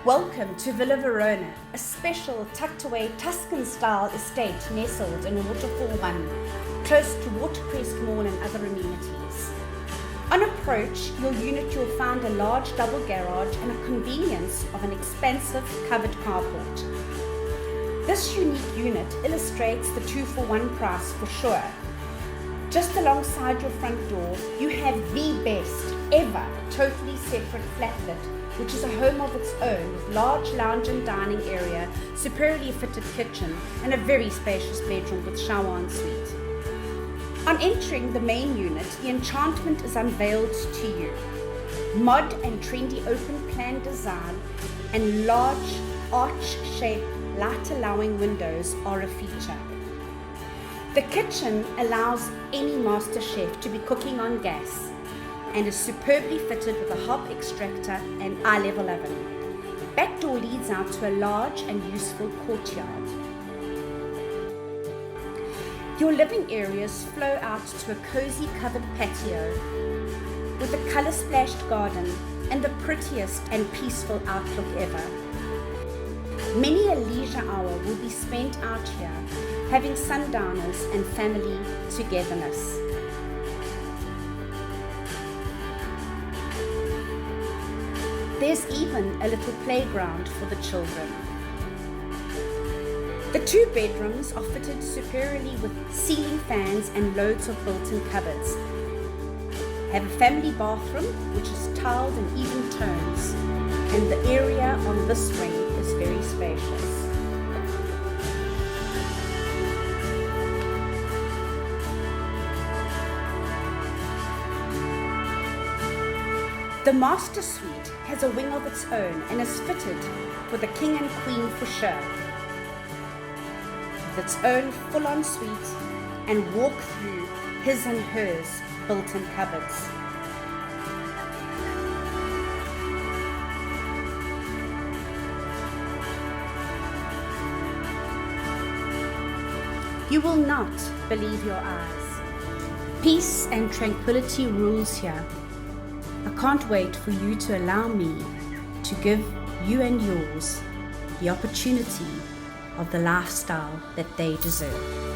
Welcome to Villa Verona, a special tucked-away Tuscan-style estate nestled in Waterfall 1, close to Watercrest Mall and other amenities. On approach, your unit you'll find a large double garage and a convenience of an expansive covered carport. This unique unit illustrates the 2-for-1 price for sure. Just alongside your front door, you have the best ever totally separate flatlet, which is a home of its own with large lounge and dining area, superiorly fitted kitchen, and a very spacious bedroom with shower en suite. On entering the main unit, the enchantment is unveiled to you. Mod and trendy open plan design and large arch-shaped light-allowing windows are a feature. The kitchen allows any master chef to be cooking on gas and is superbly fitted with a hob extractor and eye-level oven. Back door leads out to a large and useful courtyard. Your living areas flow out to a cozy covered patio with a colour-splashed garden and the prettiest and peaceful outlook ever. Many a leisure hour will be spent out here, having sundowners and family togetherness. There's even a little playground for the children. The 2 bedrooms are fitted superiorly with ceiling fans and loads of built-in cupboards. Have a family bathroom which is tiled in even tones, and the area on this wing is very spacious. The master suite has a wing of its own and is fitted for the king and queen for sure, with its own full-on suite and walk through his and hers built-in cupboards. You will not believe your eyes. Peace and tranquility rules here. I can't wait for you to allow me to give you and yours the opportunity of the lifestyle that they deserve.